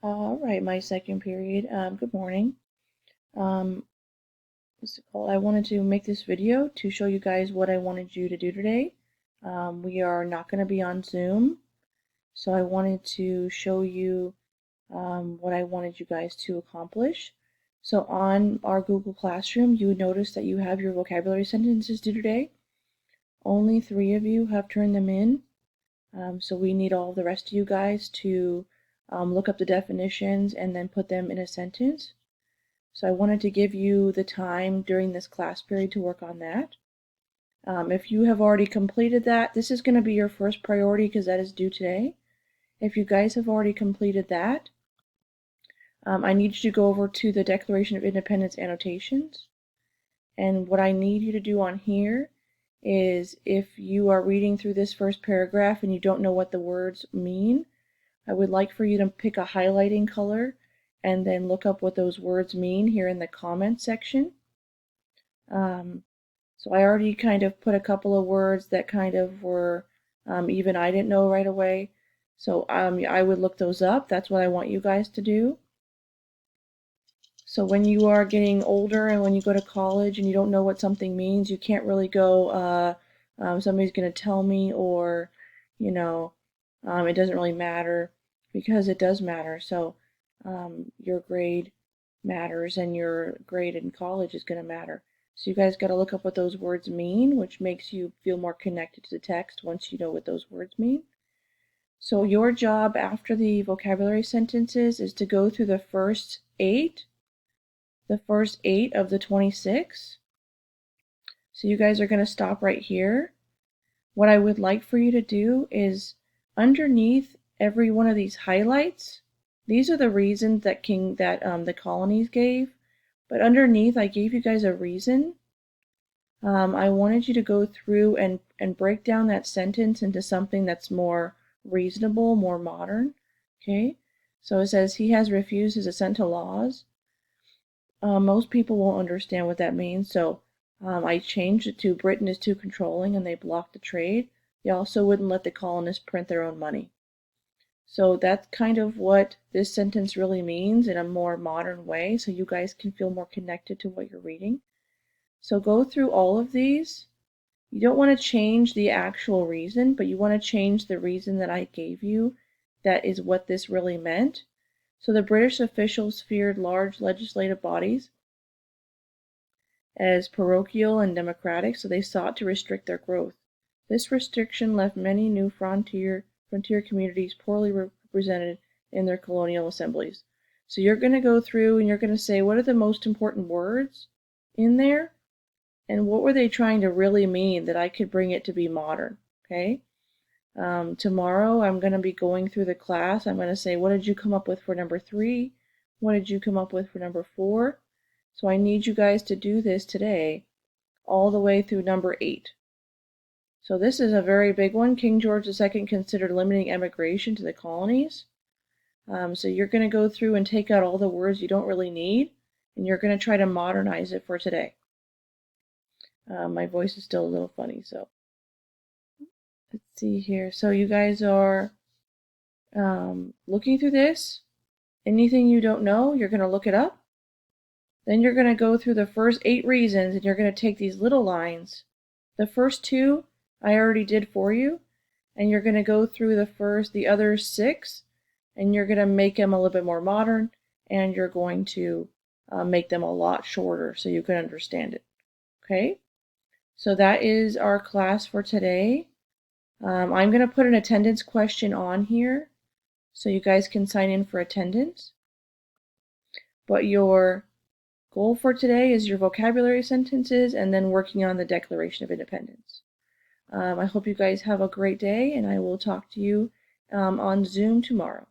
All right, my second period. Good morning. Um, what's it called? I wanted to make this video to show you guys what I wanted you to do today. We are not going to be on Zoom, so I wanted to show you what I wanted you guys to accomplish. So on our Google Classroom, you would notice that you have your vocabulary sentences due today. Only 3 of you have turned them in. So we need all the rest of you guys to look up the definitions and then put them in a sentence. So I wanted to give you the time during this class period to work on that. If you have already completed that, this is going to be your first priority because that is due today. If you guys have already completed that, I need you to go over to the Declaration of Independence annotations. And what I need you to do on here is if you are reading through this first paragraph and you don't know what the words mean, I would like for you to pick a highlighting color and then look up what those words mean here in the comment section. So I already kind of put a couple of words that kind of were even I didn't know right away. So I would look those up. That's what I want you guys to do. So when you are getting older and when you go to college and you don't know what something means, you can't really go, somebody's going to tell me, or, you know, it doesn't really matter, because it does matter. So your grade matters and your grade in college is going to matter. So you guys got to look up what those words mean, which makes you feel more connected to the text once you know what those words mean. So your job after the vocabulary sentences is to go through the first 8 of the 26. So you guys are going to stop right here. What I would like for you to do is underneath every one of these highlights, these are the reasons that the colonies gave, but underneath I gave you guys a reason. I wanted you to go through and break down that sentence into something that's more reasonable, more modern. Okay, so it says he has refused his assent to laws. Most people won't understand what that means, so I changed it to Britain is too controlling and they blocked the trade. They also wouldn't let the colonists print their own money. So that's kind of what this sentence really means in a more modern way, so you guys can feel more connected to what you're reading. So go through all of these. You don't want to change the actual reason, but you want to change the reason that I gave you. That is what this really meant. So the British officials feared large legislative bodies as parochial and democratic, so they sought to restrict their growth. This restriction left many new frontier communities poorly represented in their colonial assemblies. So you're going to go through and you're going to say, what are the most important words in there? And what were they trying to really mean that I could bring it to be modern? Okay. Tomorrow I'm going to be going through the class. I'm going to say, what did you come up with for number 3? What did you come up with for number 4? So I need you guys to do this today all the way through number 8. So this is a very big one. King George II considered limiting emigration to the colonies. So you're going to go through and take out all the words you don't really need, and you're going to try to modernize it for today. My voice is still a little funny, so let's see here. So you guys are looking through this. Anything you don't know, you're going to look it up. Then you're going to go through the first 8 reasons, and you're going to take these little lines. The first 2 I already did for you, and you're going to go through the other 6, and you're going to make them a little bit more modern, and you're going to make them a lot shorter so you can understand it. Okay? So that is our class for today. I'm going to put an attendance question on here so you guys can sign in for attendance. But your goal for today is your vocabulary sentences and then working on the Declaration of Independence. I hope you guys have a great day, and I will talk to you on Zoom tomorrow.